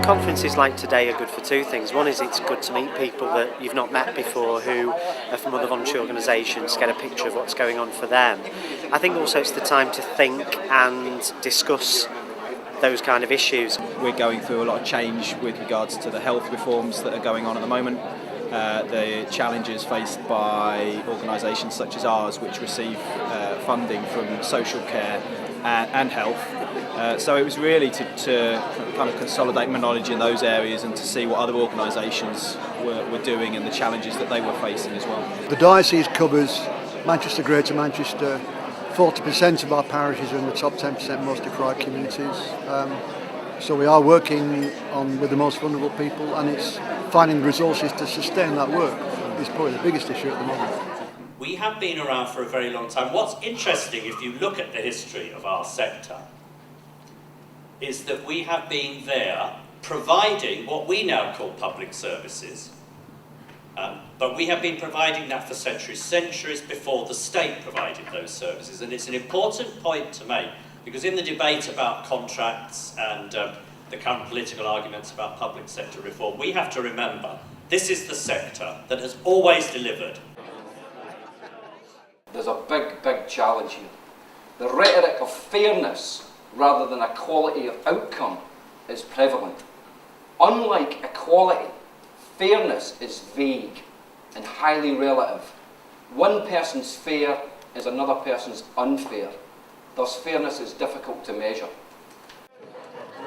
conferences like today are good for two things. One is it's good to meet people that you've not met before who are from other voluntary organisations, get a picture of what's going on for them. I think also it's the time to think and discuss those kind of issues. We're going through a lot of change with regards to the health reforms that are going on at the moment. The challenges faced by organisations such as ours, which receive funding from social care and health. So it was really to kind of consolidate my knowledge in those areas and to see what other organisations were doing and the challenges that they were facing as well. The diocese covers Manchester, Greater Manchester. 40% of our parishes are in the top 10%, mostly for our communities. So we are working with the most vulnerable people, and it's finding resources to sustain that work is probably the biggest issue at the moment. We have been around for a very long time. What's interesting, if you look at the history of our sector, is that we have been there providing what we now call public services. But we have been providing that for centuries before the state provided those services. And it's an important point to make, because in the debate about contracts and the current political arguments about public sector reform, we have to remember this is the sector that has always delivered. There's a big challenge here. The rhetoric of fairness rather than equality of outcome is prevalent. Unlike equality, fairness is vague and highly relative. One person's fair is another person's unfair. Thus, fairness is difficult to measure.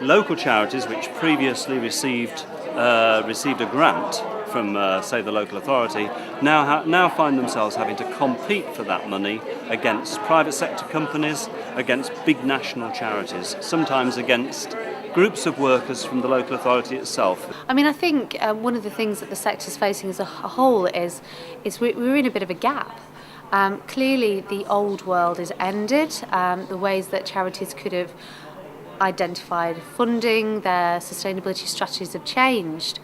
Local charities which previously received a grant from, say, the local authority, now find themselves having to compete for that money against private sector companies, against big national charities, sometimes against groups of workers from the local authority itself. I mean, I think one of the things that the sector's facing as a whole is we're in a bit of a gap. Clearly, the old world is ended. The ways that charities could have identified funding, their sustainability strategies have changed.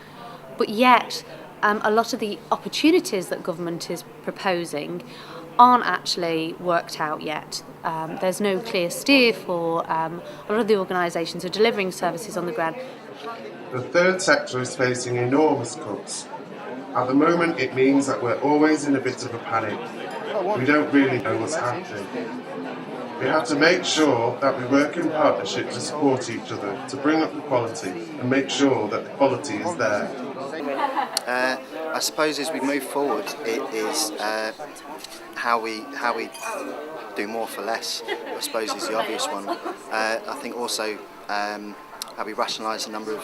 But yet, a lot of the opportunities that government is proposing aren't actually worked out yet. There's no clear steer for a lot of the organisations who are delivering services on the ground. The third sector is facing enormous cuts. At the moment, it means that we're always in a bit of a panic. We don't really know what's happening. We have to make sure that we work in partnership to support each other, to bring up the quality and make sure that the quality is there. I suppose as we move forward, it is how we do more for less, I suppose, is the obvious one. I think also how we rationalise the number of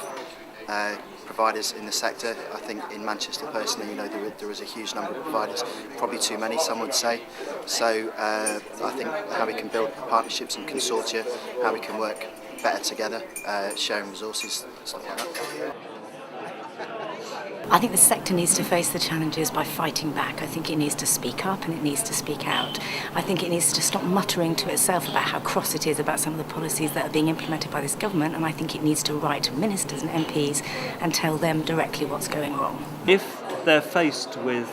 providers in the sector. I think in Manchester personally, there is a huge number of providers, probably too many, some would say. So I think how we can build partnerships and consortia, how we can work better together, sharing resources, stuff like that. I think the sector needs to face the challenges by fighting back. I think it needs to speak up and it needs to speak out. I think it needs to stop muttering to itself about how cross it is about some of the policies that are being implemented by this government, and I think it needs to write to ministers and MPs and tell them directly what's going wrong. If they're faced with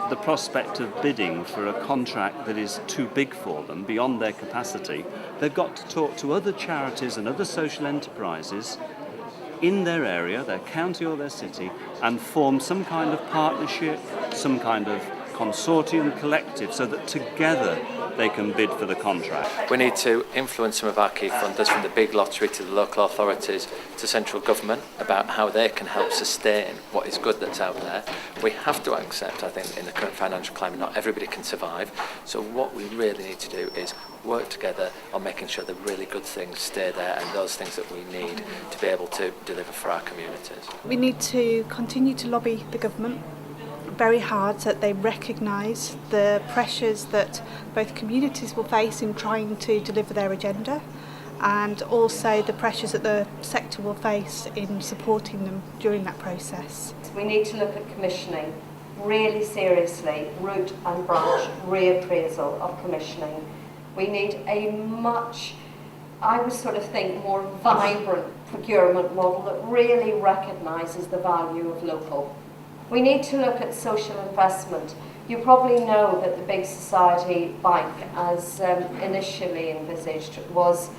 the prospect of bidding for a contract that is too big for them, beyond their capacity, they've got to talk to other charities and other social enterprises in their area, their county or their city, and form some kind of partnership, some kind of consortium collective, so that together they can bid for the contract. We need to influence some of our key funders, from the big lottery to the local authorities to central government, about how they can help sustain what is good that's out there. We have to accept, I think, in the current financial climate, not everybody can survive. So what we really need to do is work together on making sure the really good things stay there, and those things that we need to be able to deliver for our communities. We need to continue to lobby the government very hard so that they recognise the pressures that both communities will face in trying to deliver their agenda, and also the pressures that the sector will face in supporting them during that process. We need to look at commissioning really seriously, root and branch reappraisal of commissioning. We need a much, I would sort of think, more vibrant procurement model that really recognises the value of local. We need to look at social investment. You probably know that the Big Society Bank, as initially envisaged, was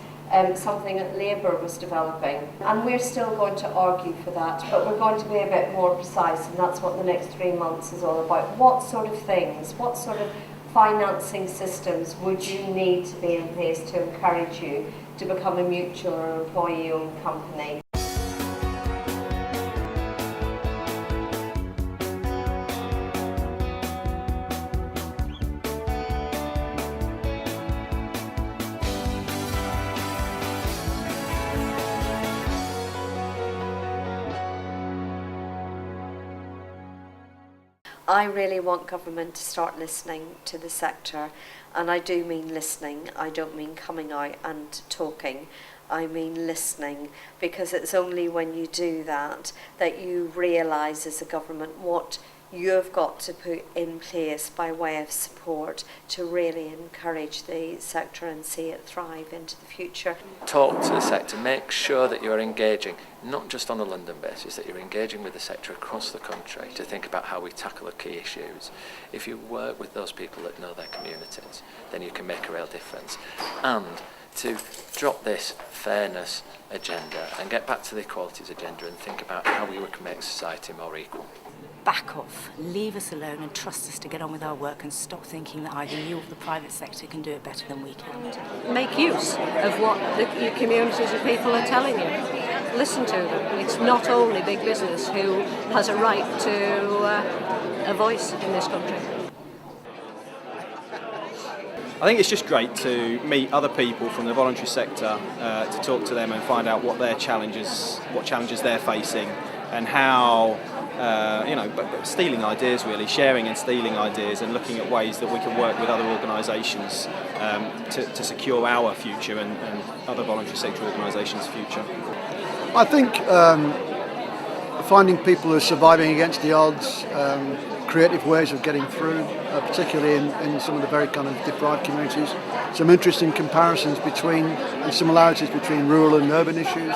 something that Labour was developing. And we're still going to argue for that, but we're going to be a bit more precise, and that's what the next 3 months is all about. What sort of things, what sort of financing systems would you need to be in place to encourage you to become a mutual or employee-owned company? I really want government to start listening to the sector, and I do mean listening. I don't mean coming out and talking. I mean listening, because it's only when you do that that you realise as a government what you've got to put in place by way of support to really encourage the sector and see it thrive into the future. Talk to the sector, make sure that you're engaging, not just on a London basis, that you're engaging with the sector across the country to think about how we tackle the key issues. If you work with those people that know their communities, then you can make a real difference. And to drop this fairness agenda and get back to the equalities agenda and think about how we can make society more equal. Back off, leave us alone and trust us to get on with our work, and stop thinking that either you or the private sector can do it better than we can. Make use of what the communities of people are telling you. Listen to them. It's not only big business who has a right to a voice in this country. I think it's just great to meet other people from the voluntary sector, to talk to them and find out what challenges they're facing, and how stealing ideas, really, sharing and stealing ideas, and looking at ways that we can work with other organisations to secure our future and other voluntary sector organisations' future. I think finding people who are surviving against the odds, creative ways of getting through, particularly in some of the very kind of deprived communities. Some interesting comparisons and similarities between rural and urban issues,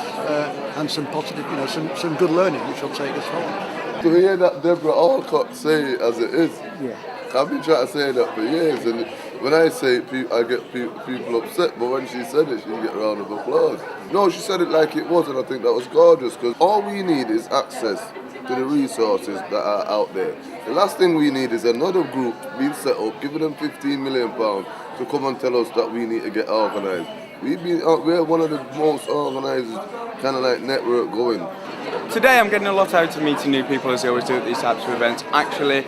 and some positive, some good learning which will take us forward. To hear that Deborah Alcott say it as it is, yeah. I've been trying to say that for years, and when I say it, I get people upset, but when she said it, she get a round of applause. No, she said it like it was, and I think that was gorgeous, because all we need is access to the resources that are out there. The last thing we need is another group being set up, giving them £15 million to come and tell us that we need to get organised. We're one of the most organised kind of like network going. Today I'm getting a lot out of meeting new people, as I always do at these types of events, actually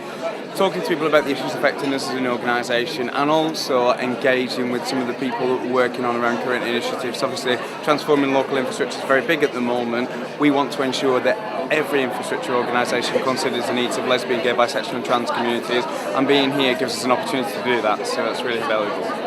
talking to people about the issues affecting us as an organisation, and also engaging with some of the people working on around current initiatives. Obviously, transforming local infrastructure is very big at the moment. We want to ensure that every infrastructure organisation considers the needs of lesbian, gay, bisexual and trans communities, and being here gives us an opportunity to do that, so that's really valuable.